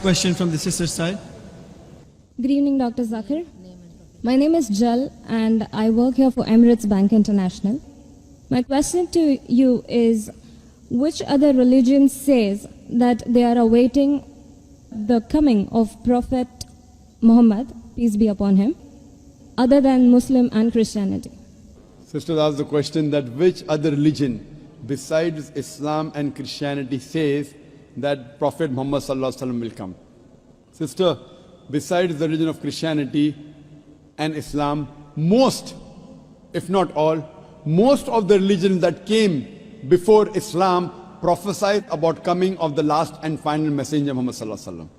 Question from the sister's side. Good evening, Dr. Zakir. My name is Jal and I work here for Emirates Bank International. My question to you is, which other religion says that they are awaiting the coming of Prophet Muhammad, peace be upon him, other than Muslim and Christianity? Sisters asked the question that which other religion besides Islam and Christianity says that Prophet Muhammad sallallahu alaihi wasallam will come. Sister, besides the religion of Christianity and Islam, most, if not all, most of the religions that came before Islam prophesied about coming of the last and final messenger Muhammad sallallahu alaihi wasallam.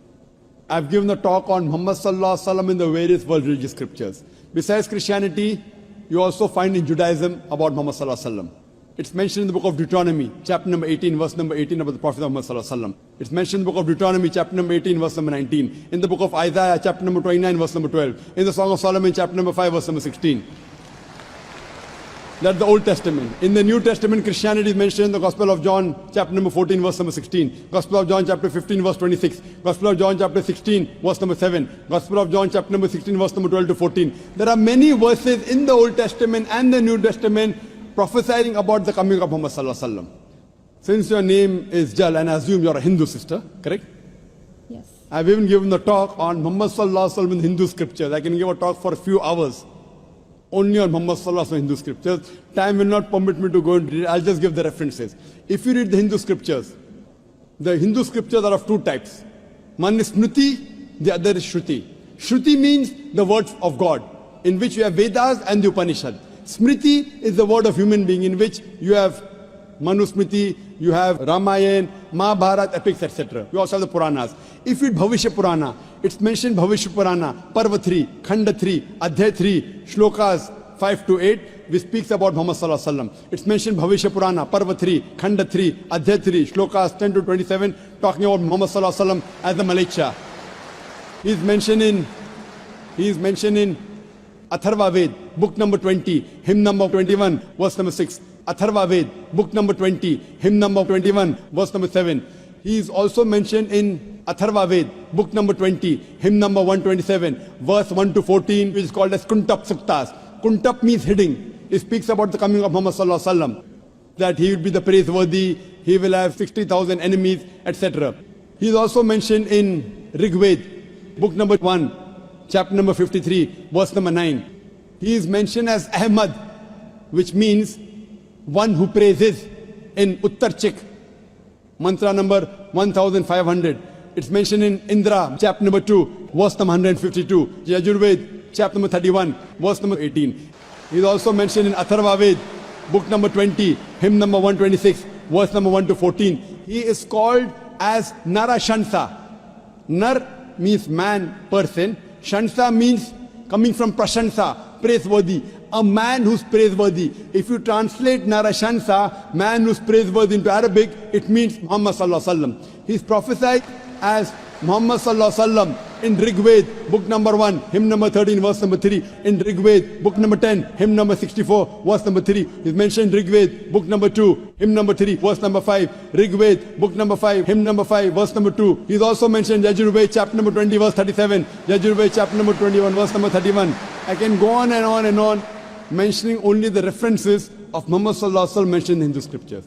I've given a talk on Muhammad sallallahu alaihi wasallam in the various world religious scriptures. Besides Christianity, you also find in Judaism about Muhammad sallallahu alaihi wasallam. It's mentioned in the book of Deuteronomy, chapter number 18, verse number 18 about the Prophet Muhammad sallallahu alaihi wasallam. It's mentioned in the book of Deuteronomy, chapter number 18, verse number 19. In the book of Isaiah, chapter number 29, verse number 12. In the Song of Solomon, chapter number 5, verse number 16. That's the Old Testament. In the New Testament, Christianity is mentioned in the Gospel of John, chapter number 14, verse number 16. Gospel of John, chapter 15, verse 26. Gospel of John, chapter 16, verse number 7. Gospel of John, chapter number 16, verse number 12 to 14. There are many verses in the Old Testament and the New Testament prophesying about the coming of Muhammad sallallahu alaihi wasallam. Since your name is Jal, and I assume you're a Hindu sister, correct? Yes. I've even given a talk on Muhammad sallallahu alaihi wasallam in Hindu scriptures. I can give a talk for a few hours only on Muhammad sallallahu alaihi wasallam Hindu scriptures. Time will not permit me to go into it. I'll just give the references. If you read the Hindu scriptures are of two types. One is Smriti, the other is Shruti. Shruti means the words of God, in which you have Vedas and the Upanishad. Smriti is the word of human being, in which you have Manusmriti, you have Ramayana, Mahabharata, epics, etc. You also have the Puranas. If you read Bhavishya Purana, it's mentioned Bhavishya Purana, Parva 3, Khanda 3, Adhyay 3, Shlokas 5 to 8, which speaks about Muhammad sallallahu alaihi wasallam. It's mentioned Bhavishya Purana, Parva 3, Khanda 3, Adhyay 3, Shlokas 10 to 27, talking about Muhammad sallallahu alaihi wasallam as the Malecha. He is mentioned in Atharva Ved, book number 20, hymn number 21, verse number 6. Atharva Ved, book number 20, hymn number 21, verse number 7. He is also mentioned in Atharva Ved, book number 20, hymn number 127, verse 1 to 14, which is called as Kuntap Suktas. Kuntap means hidden. It speaks about the coming of Muhammad sallallahu alaihi wasallam, that he will be the praiseworthy, he will have 60,000 enemies, etc. He is also mentioned in Rig Ved, book number 1, chapter number 53, verse number 9. He is mentioned as Ahmad, which means one who praises, in Uttarchik, mantra number 1500. It's mentioned in Indra, chapter number 2, verse number 152. Yajurved, chapter number 31, verse number 18. He is also mentioned in Atharva Ved, book number 20, hymn number 126, verse number 1 to 14. He is called as Narashansa. Nar means man, person. Shansa means coming from Prashansa, praiseworthy. A man who's praiseworthy. If you translate Narashansa, man who's praiseworthy, into Arabic, it means Muhammad sallallahu alaihi wasallam. He's prophesied as Muhammad sallallahu alaihi wasallam in Rig Ved, book number 1, hymn number 13, verse number 3. In Rig Ved, book number 10, hymn number 64, verse number 3. He's mentioned Rig Ved, book number 2, hymn number 3, verse number 5. Rig Ved, book number 5, hymn number 5, verse number 2. He's also mentioned Yajurved, chapter number 20, verse 37. Yajurved, chapter number 21, verse number 31. I can go on and on and on, mentioning only the references of Muhammad sallallahu alaihi wasallam mentioned in the scriptures.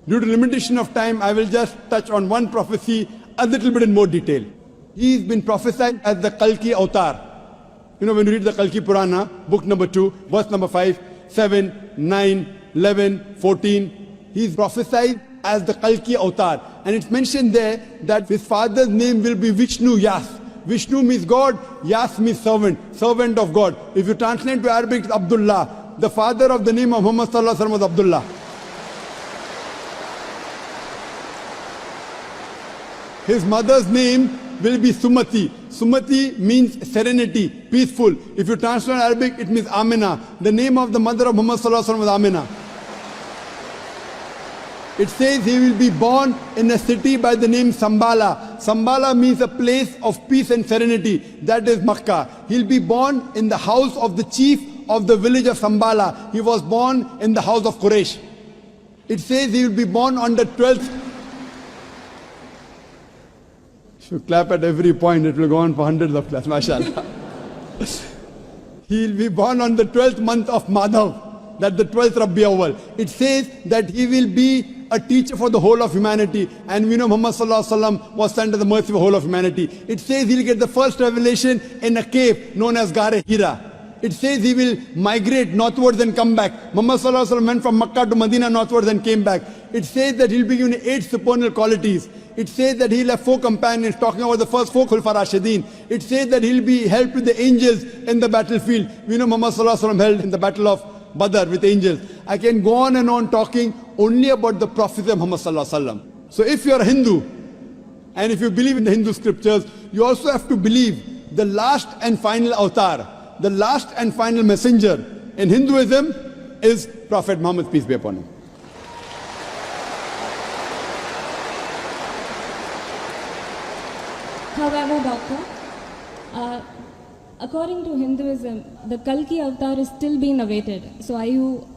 Due to limitation of time, I will just touch on one prophecy a little bit in more detail. He's been prophesied as the Kalki Avatar. You know, when you read the Kalki Purana, book number 2, verse number 5, 7, 9, 11, 14, he's prophesied as the Kalki Avatar. And it's mentioned there that his father's name will be Vishnu Yas. Vishnu means God, Yas means servant, servant of God. If you translate to Arabic, it's Abdullah. The father of the name of Muhammad sallallahu alaihi wasallam was Abdullah. His mother's name will be Sumati. Sumati means serenity, peaceful. If you translate Arabic, it means Amina. The name of the mother of Muhammad sallallahu alaihi wasallam was Amina. It says he will be born in a city by the name Sambala. Sambala means a place of peace and serenity. That is Makkah. He'll be born in the house of the chief of the village of Sambala. He was born in the house of Quraysh. It says he will be born on the 12th If you clap at every point, it will go on for hundreds of claps. MashaAllah. He will be born on the 12th month of Madhav, that's the 12th Rabi Awwal. It says that he will be a teacher for the whole of humanity, and we know Muhammad Sallallahu Alaihi Wasallam was sent to the mercy of the whole of humanity. It says he'll get the first revelation in a cave known as Gare Hira. It says he will migrate northwards and come back. Muhammad Sallallahu Alaihi Wasallam went from Makkah to Medina northwards and came back. It says that he'll be given 8 supernal qualities. It says that he'll have 4 companions, talking about the first 4 Khulfa Rashideen. It says that he'll be helped with the angels in the battlefield. We know Muhammad Sallallahu Alaihi Wasallam held in the battle of Badr with angels. I can go on and on talking only about the prophecy of Muhammad Sallallahu Alaihi Wasallam. So if you're a Hindu, and if you believe in the Hindu scriptures, you also have to believe the last and final avatar, the last and final messenger in Hinduism is Prophet Muhammad, peace be upon him. However, Doctor, according to Hinduism, the Kalki avatar is still being awaited. So are you,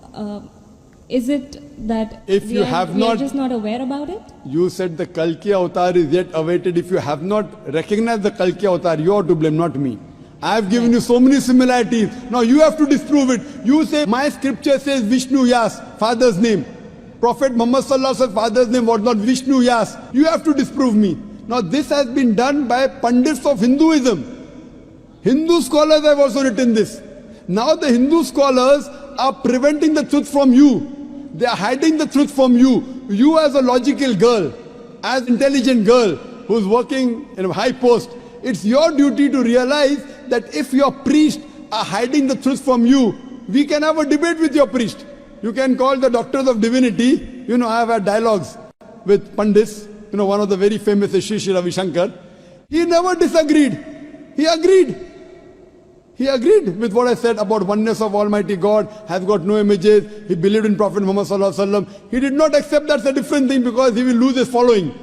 is it that If you have we are not- just not aware about it? You said the Kalki avatar is yet awaited. If you have not recognized the Kalki avatar, you are to blame, not me. I have given you so many similarities. Now you have to disprove it. You say, my scripture says Vishnu Yas, father's name. Prophet Muhammad Sallallahu Alaihi Wasallam's father's name was not Vishnu Yas. You have to disprove me. Now this has been done by Pandits of Hinduism. Hindu scholars have also written this. Now the Hindu scholars are preventing the truth from you. They are hiding the truth from you. You as a logical girl, as intelligent girl who's working in a high post, it's your duty to realize that if your priest are hiding the truth from you, we can have a debate with your priest. You can call the doctors of divinity. You know, I have had dialogues with Pandits. You know, one of the very famous is Sri Sri Ravi Shankar. He never disagreed. He agreed. He agreed with what I said about oneness of Almighty God, has got no images. He believed in Prophet Muhammad Sallallahu Alaihi Wasallam. He did not accept that's a different thing because he will lose his following.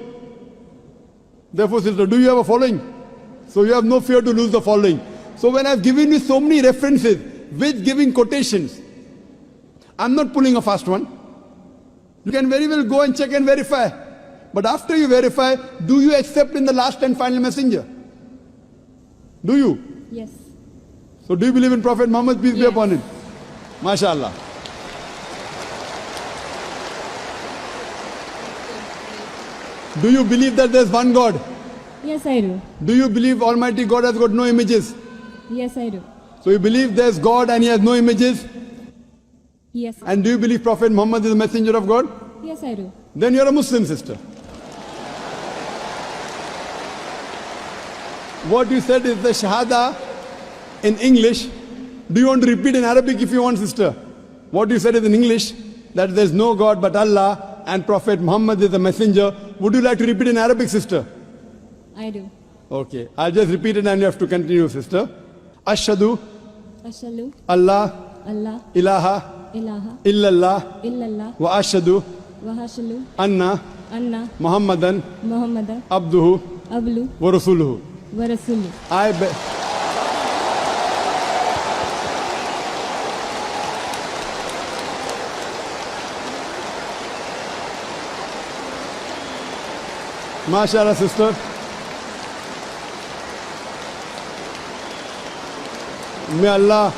Therefore, sister, do you have a following? So you have no fear to lose the following. So when I've given you so many references with giving quotations, I'm not pulling a fast one. You can very well go and check and verify. But after you verify, do you accept in the last and final messenger? Do you? Yes. So do you believe in Prophet Muhammad, peace be Yes. upon him? MashaAllah. Do you believe that there's one God? Yes, I do. Do you believe Almighty God has got no images? Yes, I do. So you believe there's God and he has no images? Yes. And do you believe Prophet Muhammad is a messenger of God? Yes, I do. Then you're a Muslim, sister. What you said is the Shahada in English. Do you want to repeat in Arabic if you want, sister? What you said is in English, that there's no God but Allah and Prophet Muhammad is a messenger. Would you like to repeat in Arabic, sister? I do. Okay, I'll just repeat it and you have to continue, sister. Ashhadu Ashalu, Allah Allah, ilaha ilaha, illallah illallah, wa ashhadu wahashalu, anna anna, Muhammadan Muhammada, abduhu ablu, wa rasuluhu. wa rasulu. I be MashaAllah, sister. May Allah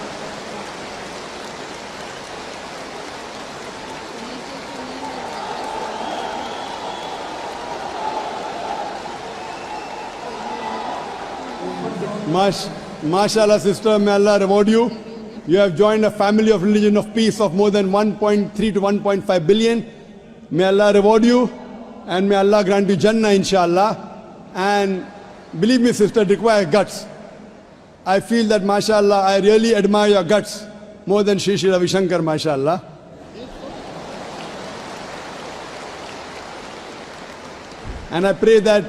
MashaAllah, sister, may Allah reward you. You have joined a family of religion of peace of more than 1.3 to 1.5 billion. May Allah reward you and may Allah grant you Jannah, inshallah. And believe me, sister, it requires guts. I feel that, mashallah, I really admire your guts more than Sri Sri Ravi Shankar, mashallah. And I pray that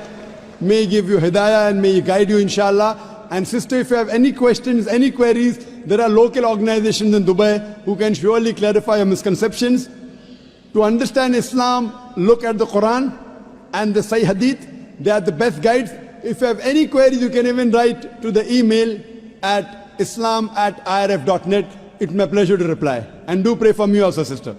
may He give you hidayah and may He guide you, inshallah. And sister, if you have any questions, any queries, there are local organizations in Dubai who can surely clarify your misconceptions. To understand Islam, look at the Quran and the Sahih Hadith. They are the best guides. If you have any queries, you can even write to the email at islam@irf.net. It's my pleasure to reply. And do pray for me also, sister.